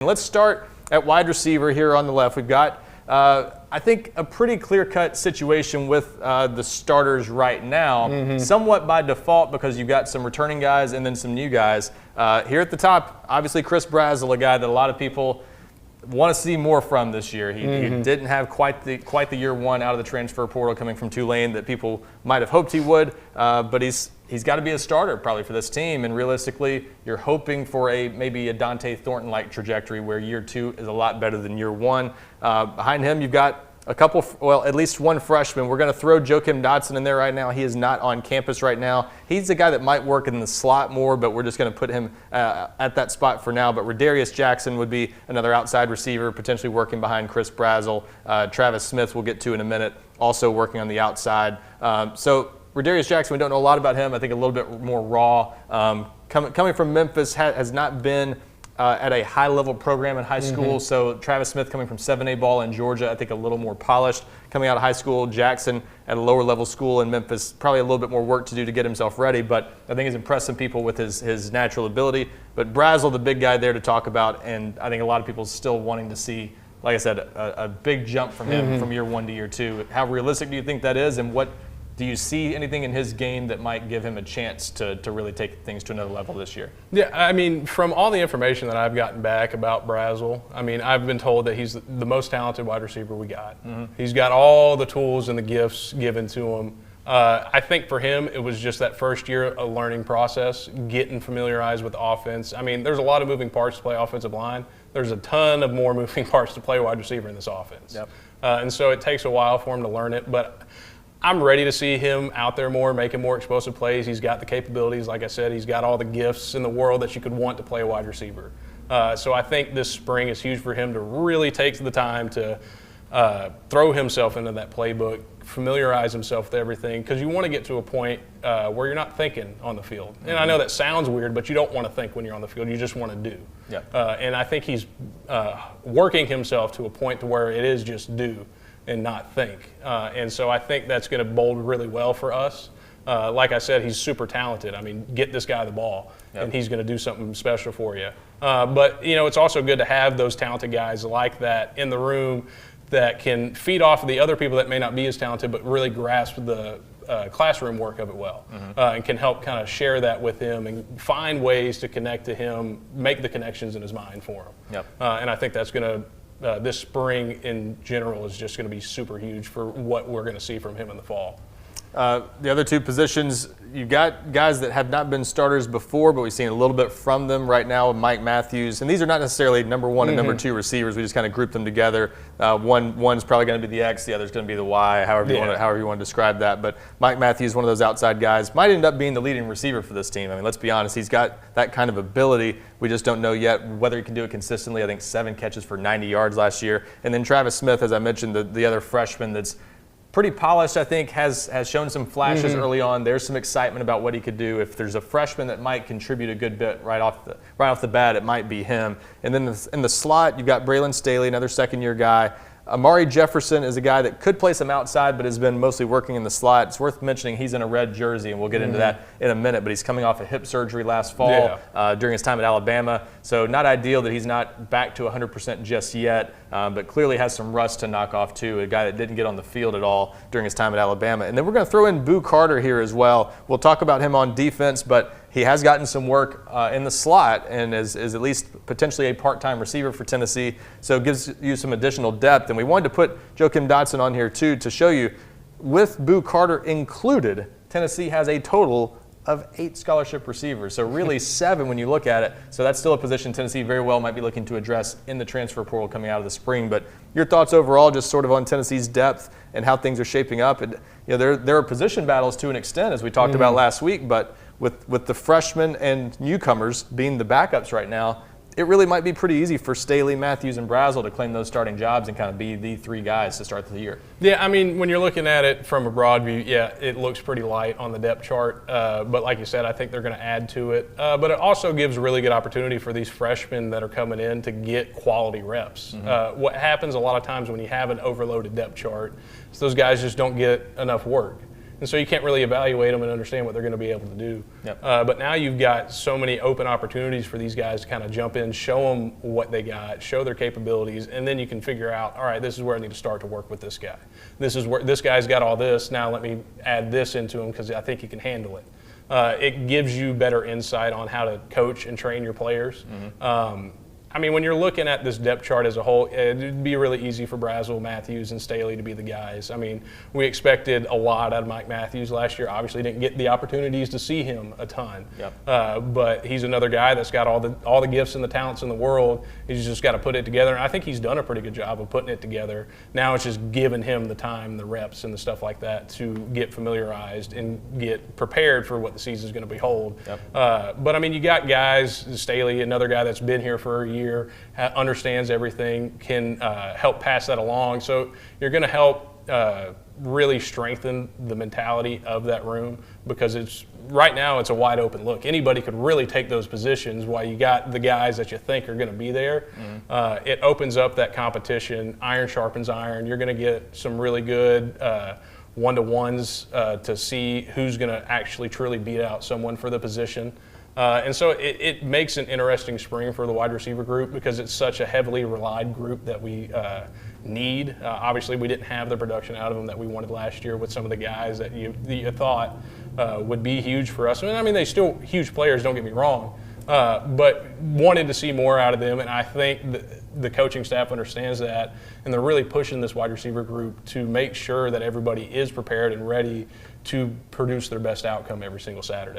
Let's start at wide receiver here on the left. We've got, I think, a pretty clear-cut situation with the starters right now, somewhat by default because you've got some returning guys and then some new guys. Here at the top, obviously Chris Brazzell, a guy that a lot of people want to see more from this year. He didn't have quite the year one out of the transfer portal coming from Tulane that people might have hoped he would, but he's got to be a starter probably for this team, and realistically you're hoping for maybe a Dante Thornton-like trajectory where year two is a lot better than year one. Behind him you've got a couple, well, at least one freshman. We're going to throw Joakim Dotson in there right now. He is not on campus right now. He's the guy that might work in the slot more, but we're just going to put him at that spot for now. But Rodarius Jackson would be another outside receiver, potentially working behind Chris Brazzell. Travis Smith we'll get to in a minute, also working on the outside. So Rodarius Jackson, we don't know a lot about him. I think a little bit more raw. Coming from Memphis, has not been at a high-level program in high school. So Travis Smith coming from 7A ball in Georgia, I think a little more polished. Coming out of high school, Jackson at a lower-level school in Memphis, probably a little bit more work to do to get himself ready, but I think he's impressed some people with his natural ability. But Brazzell, the big guy there to talk about, and I think a lot of people still wanting to see, like I said, a big jump from him from year one to year two. How realistic do you think that is, and what do you see anything in his game that might give him a chance to really take things to another level this year? Yeah, I mean, from all the information that I've gotten back about Brazzell, I mean, I've been told that he's the most talented wide receiver we got. He's got all the tools and the gifts given to him. I think for him, it was just that first year a learning process, getting familiarized with the offense. I mean, there's a lot of moving parts to play offensive line. There's a ton of more moving parts to play wide receiver in this offense. Yep. And so it takes a while for him to learn it, but I'm ready to see him out there more, making more explosive plays. He's got the capabilities. Like I said, he's got all the gifts in the world that you could want to play a wide receiver. So I think this spring is huge for him to really take the time to throw himself into that playbook, familiarize himself with everything, because you want to get to a point where you're not thinking on the field. And I know that sounds weird, but you don't want to think when you're on the field. You just want to do. Yeah. And I think he's working himself to a point to where it is just do and not think. And so I think that's going to bode really well for us. Like I said, he's super talented. I mean, get this guy the ball, and he's going to do something special for you. But, you know, it's also good to have those talented guys like that in the room that can feed off of the other people that may not be as talented but really grasp the classroom work of it well, and can help kind of share that with him and find ways to connect to him, make the connections in his mind for him. Yep. And I think that's going to this spring in general is just going to be super huge for what we're going to see from him in the fall. The other two positions, you've got guys that have not been starters before, but we've seen a little bit from them right now with Mike Matthews. And these are not necessarily number one and number two receivers. We just kind of group them together. One's probably going to be the X, the other's going to be the Y, however you want to describe that. But Mike Matthews, one of those outside guys, might end up being the leading receiver for this team. I mean, let's be honest, he's got that kind of ability. We just don't know yet whether he can do it consistently. I think 7 catches for 90 yards last year. And then Travis Smith, as I mentioned, the other freshman that's pretty polished, I think, has shown some flashes early on. There's some excitement about what he could do. If there's a freshman that might contribute a good bit right off the bat, it might be him. And then in the slot, you've got Braylon Staley, another second-year guy. Amari Jefferson is a guy that could play some outside but has been mostly working in the slot. It's worth mentioning he's in a red jersey, and we'll get into that in a minute, but he's coming off a hip surgery last fall during his time at Alabama. So not ideal that he's not back to 100% just yet, but clearly has some rust to knock off too, a guy that didn't get on the field at all during his time at Alabama. And then we're going to throw in Boo Carter here as well. We'll talk about him on defense, but he has gotten some work in the slot and is at least potentially a part-time receiver for Tennessee, so it gives you some additional depth. And we wanted to put Joakim Dotson on here too to show you, with Boo Carter included, Tennessee has a total of 8 scholarship receivers, so really 7 when you look at it. So that's still a position Tennessee very well might be looking to address in the transfer portal coming out of the spring. But your thoughts overall, just sort of on Tennessee's depth and how things are shaping up. And you know, there are position battles to an extent, as we talked about last week, but with the freshmen and newcomers being the backups right now, it really might be pretty easy for Staley, Matthews, and Brazzell to claim those starting jobs and kind of be the 3 guys to start the year. Yeah, I mean, when you're looking at it from a broad view, yeah, it looks pretty light on the depth chart. But like you said, I think they're going to add to it. But it also gives really good opportunity for these freshmen that are coming in to get quality reps. What happens a lot of times when you have an overloaded depth chart is those guys just don't get enough work. and so you can't really evaluate them and understand what they're going to be able to do. Yep. But now you've got so many open opportunities for these guys to kind of jump in, show them what they got, show their capabilities, and then you can figure out, all right, this is where I need to start to work with this guy. This is where this guy's got all this. Now let me add this into him because I think he can handle it. It gives you better insight on how to coach and train your players. I mean, when you're looking at this depth chart as a whole, it'd be really easy for Brazzell, Matthews, and Staley to be the guys. I mean, we expected a lot out of Mike Matthews last year. Obviously, didn't get the opportunities to see him a ton. Yep. But he's another guy that's got all the gifts and the talents in the world. He's just got to put it together. And I think he's done a pretty good job of putting it together. Now it's just giving him the time, the reps, and the stuff like that to get familiarized and get prepared for what the season's going to behold. Yep. But I mean, you got guys, Staley, another guy that's been here for a year, understands everything, can help pass that along. So you're going to help really strengthen the mentality of that room, because right now it's a wide open look. Anybody could really take those positions while you got the guys that you think are going to be there. It opens up that competition. Iron sharpens iron. You're going to get some really good one-to-ones to see who's going to actually truly beat out someone for the position. And so it makes an interesting spring for the wide receiver group, because it's such a heavily relied group that we need. Obviously, we didn't have the production out of them that we wanted last year with some of the guys that you thought would be huge for us. I mean, they still huge players, don't get me wrong, but wanted to see more out of them. And I think the coaching staff understands that, and they're really pushing this wide receiver group to make sure that everybody is prepared and ready to produce their best outcome every single Saturday.